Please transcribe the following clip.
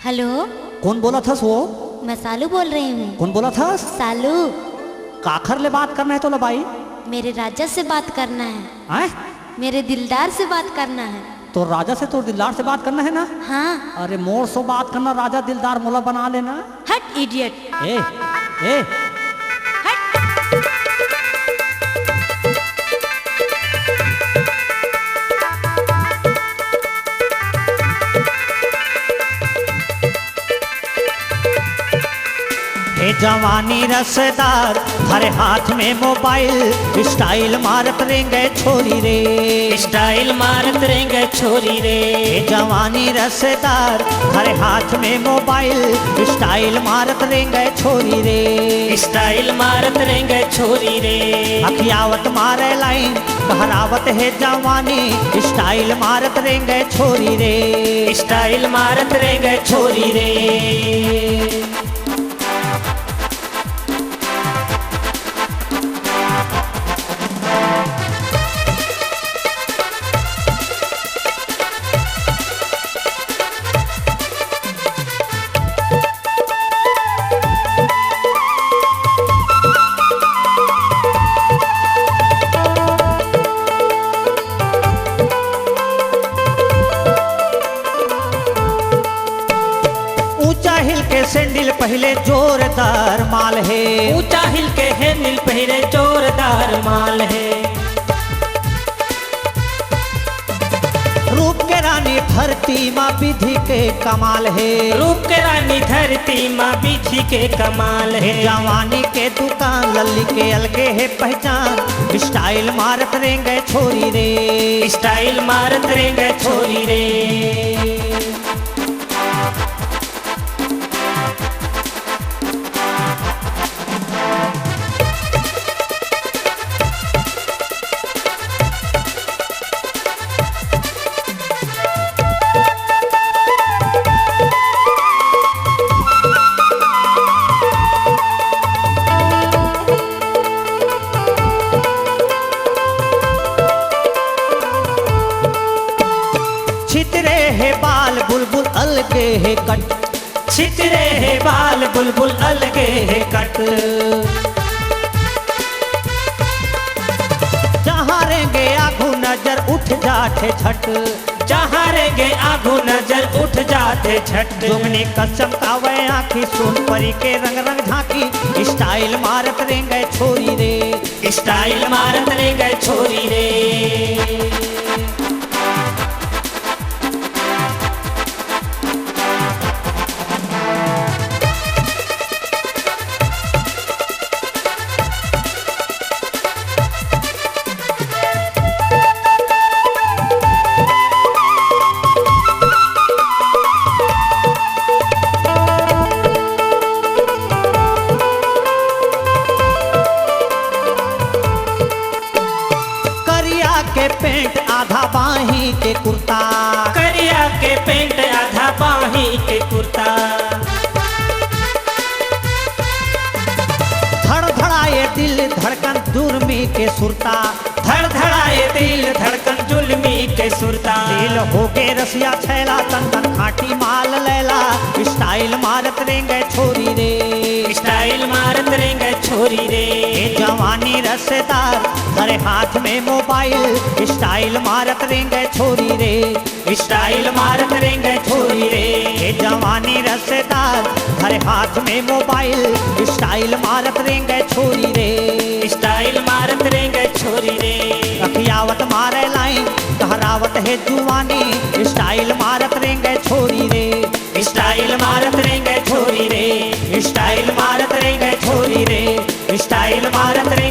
Hello, कौन बोला था वो? मैं सालू बोल रही हूँ। कौन बोला था? सालू, काखर ले बात करना है तो लबाई। मेरे राजा से बात करना है। आए? मेरे दिलदार से बात करना है। तो राजा से तो दिलदार से बात करना है ना? हाँ। अरे मोर सो बात करना, राजा दिलदार मोला बना लेना। हट इडियट। ए, ए, हे जवानी रसदार, हरे हाथ में मोबाइल, स्टाइल मारत रेंगे छोरी रे, स्टाइल मारत रेंगे छोरी रे। हे जवानी रसदार, हरे हाथ में मोबाइल, स्टाइल मारत रेंगे छोरी रे, स्टाइल मारत रेंगे छोरी रे। अखियावत मारे लाइन, कहरावत है जवानी, स्टाइल मारत रेंगे छोरी रे, स्टाइल मारत रेंगे छोरी रे। ऊंचा हिल के सैंडल पहले जोरदार माल है, ऊंचा हिल के है नील पहिरे जोरदार माल है। रूप के रानी धरती माँ विधि के कमाल है, रूप के रानी धरती माँ विधि के कमाल हे है। जवानी के दुकान लल्ली के अलगे है पहचान, स्टाइल मारत रेंगे छोरी रे, स्टाइल मारत रेंगे छोरी रे। छितरे है बाल बुलबुल अलगे है कट, छितरे है बाल बुलबुल अलगे है कट। जहाँ रेंगे आगू नजर उठ जाते छट, जहाँ रेंगे आगू नजर उठ जाते छट। जोगनी कसम कावे आँखी सुन परी के रंग रंग झांकी, स्टाइल मारत रेंगे छोरी रे, स्टाइल मारत रेंगे छोरी रे। करिया के पेंट आधा बाही के कुर्ता, करिया के पेंट आधा बाही के कुर्ता। धड़धड़ाए दिल धड़कन जुर्मी के सुरता, धड़धड़ाए दिल धड़कन जुल्मी के सुरता। दिल हो के रसिया छैला तन तन खाटी माल लैला, स्टाइल मारत रेंगे छोरी रे, स्टाइल मारत रेंगे छोरी रे। हे जवानी रसदार, हरे हाथ में मोबाइल, स्टाइल मारत रेंगे छोरी रे, स्टाइल मारत रेंगे छोरी रे। हे जवानी रसदार, हरे हाथ में मोबाइल, स्टाइल मारत रेंगे छोरी रे, स्टाइल मारत रेंगे छोरी रे। अखियावत मारे लाइन, कहरावत है जुवानी, स्टाइल मारत रेंगे छोरी रे, स्टाइल मारत रेंगे छोरी रे। स्टाइल मारत रेंगे छोरी रे, स्टाइल मारत रेंगे